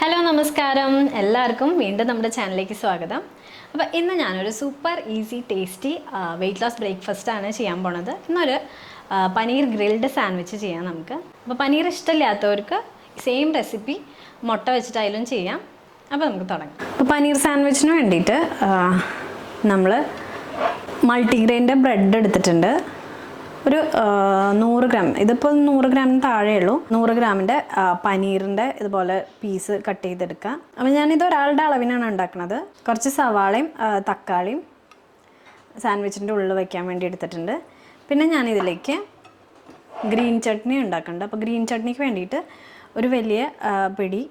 Hello നമസ്കാരം എല്ലാവർക്കും വീണ്ടും നമ്മുടെ ചാനലിലേക്ക് സ്വാഗതം. അപ്പോൾ ഇന്ന് ഞാനൊരു super easy tasty weight loss breakfast ആണ് ചെയ്യാൻ പോണത്. ഇന്നൊരു പനീർ ഗ്രിൽഡ് സാൻഡ്വിച്ച് ചെയ്യാം നമുക്ക്. അപ്പോൾ പനീർ ഇഷ്ടമില്ലാത്തവർക്ക് സെയിം റെസിപ്പി മുട്ട വെച്ചിട്ടായാലും ചെയ്യാം. അപ്പോൾ നമുക്ക് തുടങ്ങാം. അപ്പോൾ പനീർ സാൻഡ്വിച്ചിന് വേണ്ടിയിട്ട് നമ്മൾ മൾട്ടിഗ്രെയിൻ്റെ ബ്രെഡ് എടുത്തിട്ടുണ്ട്. ഒരു 100 ഗ്രാം, ഇതിപ്പോൾ 100 ഗ്രാമിന് താഴെയുള്ളൂ. 100 ഗ്രാമിൻ്റെ പനീറിൻ്റെ ഇതുപോലെ പീസ് കട്ട് ചെയ്തെടുക്കുക. അപ്പോൾ ഞാനിത് ഒരാളുടെ അളവിനാണ് ഉണ്ടാക്കുന്നത്. കുറച്ച് സവാളയും തക്കാളിയും സാൻഡ്വിച്ചിൻ്റെ ഉള്ളിൽ വയ്ക്കാൻ വേണ്ടി എടുത്തിട്ടുണ്ട്. പിന്നെ ഞാനിതിലേക്ക് ഗ്രീൻ ചട്നി ഉണ്ടാക്കുന്നുണ്ട്. അപ്പോൾ ഗ്രീൻ ചട്നിക്ക് വേണ്ടിയിട്ട് ഒരു വലിയ പിടി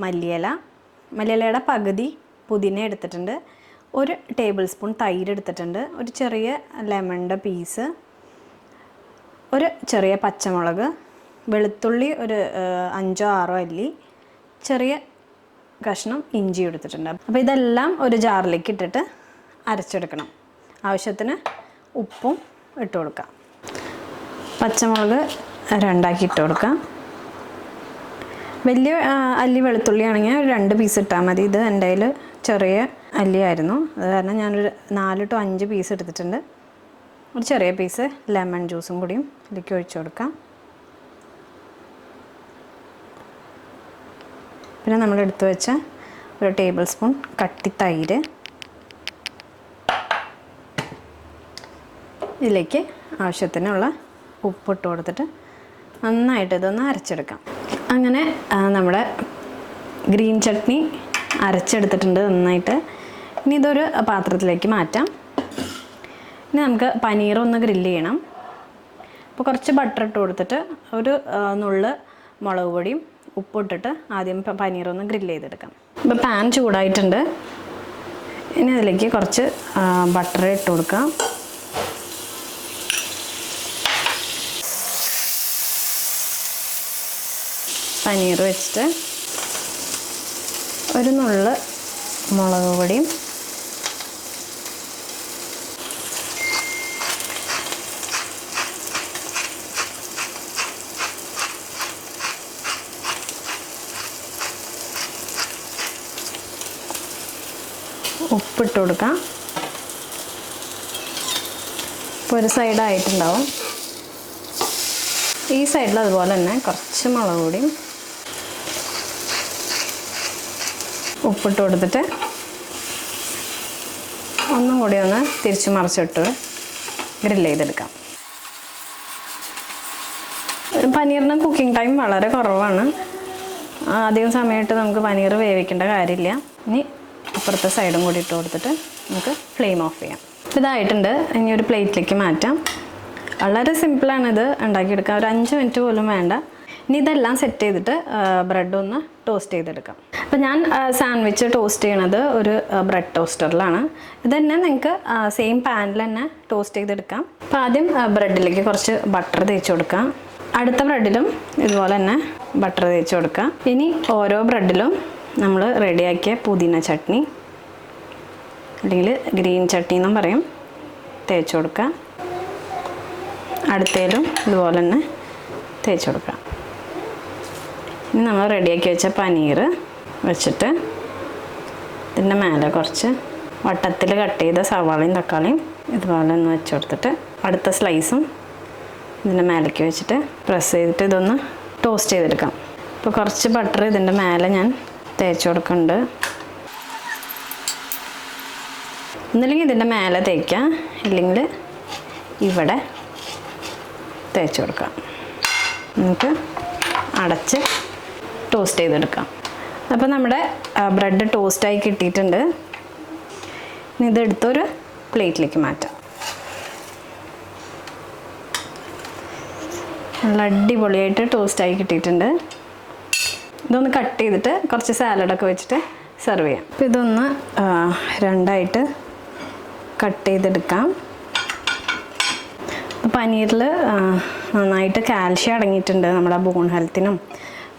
മല്ലിയിലയുടെ പകുതി പുതിന എടുത്തിട്ടുണ്ട്. 1 ടേബിൾ സ്പൂൺ തൈര് എടുത്തിട്ടുണ്ട്. ഒരു ചെറിയ ലെമണിൻ്റെ പീസ്, ഒരു ചെറിയ പച്ചമുളക്, വെളുത്തുള്ളി ഒരു 5-6 അല്ലി, ചെറിയ കഷ്ണം ഇഞ്ചി എടുത്തിട്ടുണ്ട്. അപ്പോൾ ഇതെല്ലാം ഒരു ജാറിലേക്ക് ഇട്ടിട്ട് അരച്ചെടുക്കണം. ആവശ്യത്തിന് ഉപ്പും ഇട്ട് കൊടുക്കാം. പച്ചമുളക് 2 ഇട്ട് കൊടുക്കാം. വലിയ അല്ലി വെളുത്തുള്ളി ആണെങ്കിൽ ഒരു 2 പീസ് ഇട്ടാൽ മതി. ഇത് എൻ്റെ കയ്യിൽ ചെറിയ അല്ലിയായിരുന്നു, അത് കാരണം ഞാനൊരു 4 to 5 പീസ് എടുത്തിട്ടുണ്ട്. ഒരു ചെറിയ പീസ് ലെമൺ ജ്യൂസും കൂടിയും ഇതിലേക്ക് ഒഴിച്ചു കൊടുക്കാം. പിന്നെ നമ്മൾ എടുത്തു വെച്ച ഒരു ടേബിൾ സ്പൂൺ കട്ടി തൈര് ഇതിലേക്ക് ആവശ്യത്തിനുള്ള ഉപ്പിട്ട് കൊടുത്തിട്ട് നന്നായിട്ട് ഇതൊന്ന് അരച്ചെടുക്കാം. അങ്ങനെ നമ്മുടെ ഗ്രീൻ ചട്നി അരച്ചെടുത്തിട്ടുണ്ട് നന്നായിട്ട്. ഇനി ഇതൊരു പാത്രത്തിലേക്ക് മാറ്റാം. ഇനി നമുക്ക് പനീർ ഒന്ന് ഗ്രില്ല് ചെയ്യണം. അപ്പോൾ കുറച്ച് ബട്ടർ ഇട്ട് കൊടുത്തിട്ട് ഒരു നുള്ള് മുളക് പൊടിയും ഉപ്പിട്ടിട്ട് ആദ്യം പനീർ ഒന്ന് ഗ്രില്ല് ചെയ്തെടുക്കാം. ഇപ്പോൾ പാൻ ചൂടായിട്ടുണ്ട്. ഇനി അതിലേക്ക് കുറച്ച് ബട്ടർ ഇട്ട് കൊടുക്കാം. പനീർ വെച്ചിട്ട് ഒരു നുള്ള് മുളക് പൊടിയും ഉപ്പിട്ട് കൊടുക്കാം. ഇപ്പോൾ ഒരു സൈഡായിട്ടുണ്ടാവും. ഈ സൈഡിൽ അതുപോലെ തന്നെ കുറച്ച് മുളക് പൊടിയും ഉപ്പിട്ട് കൊടുത്തിട്ട് ഒന്നും കൂടി ഒന്ന് തിരിച്ച് മറിച്ചിട്ട് ഗ്രില്ല് ചെയ്തെടുക്കാം. പനീറിന് കുക്കിംഗ് ടൈം വളരെ കുറവാണ്. അധികം സമയമായിട്ട് നമുക്ക് പനീർ വേവിക്കേണ്ട കാര്യമില്ല. ഇനി അപ്പുറത്തെ സൈഡും കൂടി ഇട്ട് കൊടുത്തിട്ട് നമുക്ക് ഫ്ലെയിം ഓഫ് ചെയ്യാം. ഇതായിട്ടുണ്ട്. ഇനി ഒരു പ്ലേറ്റിലേക്ക് മാറ്റാം. വളരെ സിമ്പിളാണിത് ഉണ്ടാക്കിയെടുക്കാം. ഒരു 5 മിനിറ്റ് പോലും വേണ്ട. ഇനി ഇതെല്ലാം സെറ്റ് ചെയ്തിട്ട് ബ്രെഡ് ഒന്ന് ടോസ്റ്റ് ചെയ്തെടുക്കാം. അപ്പോൾ ഞാൻ സാൻഡ്വിച്ച് ടോസ്റ്റ് ചെയ്യണത് ഒരു ബ്രെഡ് ടോസ്റ്ററിലാണ്. ഇത് തന്നെ നിങ്ങൾക്ക് സെയിം പാനിൽ തന്നെ ടോസ്റ്റ് ചെയ്തെടുക്കാം. അപ്പോൾ ആദ്യം ബ്രെഡിലേക്ക് കുറച്ച് ബട്ടർ തേച്ച് കൊടുക്കാം. അടുത്ത ബ്രെഡിലും ഇതുപോലെ തന്നെ ബട്ടർ തേച്ച് കൊടുക്കാം. ഇനി ഓരോ ബ്രെഡിലും നമ്മൾ റെഡിയാക്കിയ പുതിന ചട്നി അല്ലെങ്കിൽ ഗ്രീൻ ചട്നി എന്നും പറയും തേച്ച് കൊടുക്കുക. അടുത്തേലും ഇതുപോലെ തന്നെ തേച്ച് കൊടുക്കുക. ഇനി നമ്മൾ റെഡിയാക്കി വെച്ച പനീർ വെച്ചിട്ട് ഇതിൻ്റെ മേലെ കുറച്ച് വട്ടത്തിൽ കട്ട് ചെയ്ത സവാളയും തക്കാളിയും ഇതുപോലെ ഒന്ന് വെച്ച് കൊടുത്തിട്ട് അടുത്ത സ്ലൈസും ഇതിൻ്റെ മേലേക്ക് വെച്ചിട്ട് പ്രസ് ചെയ്തിട്ട് ഇതൊന്ന് ടോസ്റ്റ് ചെയ്തെടുക്കാം. ഇപ്പോൾ കുറച്ച് ബട്ടർ ഇതിൻ്റെ മേലെ ഞാൻ തേച്ച് കൊടുക്കുന്നുണ്ട്. ഒന്നില്ലെങ്കിൽ ഇതിൻ്റെ മേലെ തേക്കാം, ഇല്ലെങ്കിൽ ഇവിടെ തേച്ച് കൊടുക്കാം. നമുക്ക് അടച്ച് ടോസ്റ്റ് ചെയ്തെടുക്കാം. അപ്പോൾ നമ്മുടെ ബ്രെഡ് ടോസ്റ്റായി കിട്ടിയിട്ടുണ്ട്. ഇനി ഇതെടുത്തൊരു പ്ലേറ്റിലേക്ക് മാറ്റാം. നല്ല അടിപൊളിയായിട്ട് ടോസ്റ്റായി കിട്ടിയിട്ടുണ്ട്. ഇതൊന്ന് കട്ട് ചെയ്തിട്ട് കുറച്ച് സാലഡൊക്കെ വെച്ചിട്ട് സെർവ് ചെയ്യാം. അപ്പോൾ ഇതൊന്ന് 2 കട്ട് ചെയ്തെടുക്കാം. പനീറിൽ നന്നായിട്ട് കാൽഷ്യം അടങ്ങിയിട്ടുണ്ട്. നമ്മുടെ ബോൺ ഹെൽത്തിനും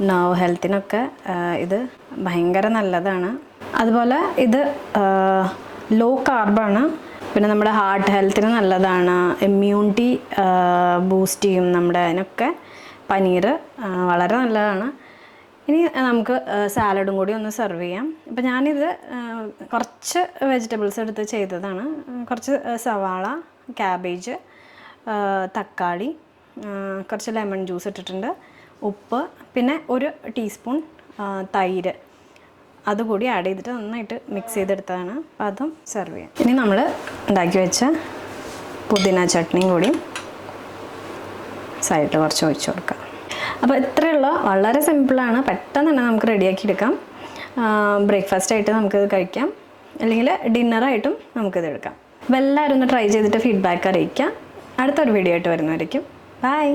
നെർവ് ഹെൽത്തിനൊക്കെ ഇത് ഭയങ്കര നല്ലതാണ്. അതുപോലെ ഇത് ലോ കാർബാണ്. പിന്നെ നമ്മുടെ ഹാർട്ട് ഹെൽത്തിന് നല്ലതാണ്. ഇമ്മ്യൂണിറ്റി ബൂസ്റ്റ് ചെയ്യും നമ്മുടെ. അതിനൊക്കെ പനീർ വളരെ നല്ലതാണ്. ഇനി നമുക്ക് സാലഡും കൂടി ഒന്ന് സെർവ് ചെയ്യാം. അപ്പോൾ ഞാനിത് കുറച്ച് വെജിറ്റബിൾസ് എടുത്ത് ചെയ്തതാണ്. കുറച്ച് സവാള, ക്യാബേജ്, തക്കാളി, കുറച്ച് ലെമൺ ജ്യൂസ് ഇട്ടിട്ടുണ്ട്, ഉപ്പ്, പിന്നെ 1 ടീസ്പൂൺ തൈര് അതുകൂടി ആഡ് ചെയ്തിട്ട് നന്നായിട്ട് മിക്സ് ചെയ്തെടുത്തതാണ്. അപ്പോൾ അതും സെർവ് ചെയ്യാം. ഇനി നമ്മൾ ഉണ്ടാക്കി വെച്ച പുതിന ചട്നിയും കൂടി സൈഡിൽ കുറച്ച് ഒഴിച്ച് കൊടുക്കാം. അപ്പോൾ ഇത്രയുള്ള വളരെ സിമ്പിളാണ്, പെട്ടെന്ന് തന്നെ നമുക്ക് റെഡിയാക്കി എടുക്കാം. ബ്രേക്ക്ഫാസ്റ്റ് ആയിട്ട് നമുക്കിത് കഴിക്കാം, അല്ലെങ്കിൽ ഡിന്നറായിട്ടും നമുക്കിത് എടുക്കാം. അപ്പോൾ എല്ലാവരും ഒന്ന് ട്രൈ ചെയ്തിട്ട് ഫീഡ്ബാക്ക് അറിയിക്കാം. അടുത്തൊരു വീഡിയോ ആയിട്ട് വരുന്നതായിരിക്കും. ബൈ.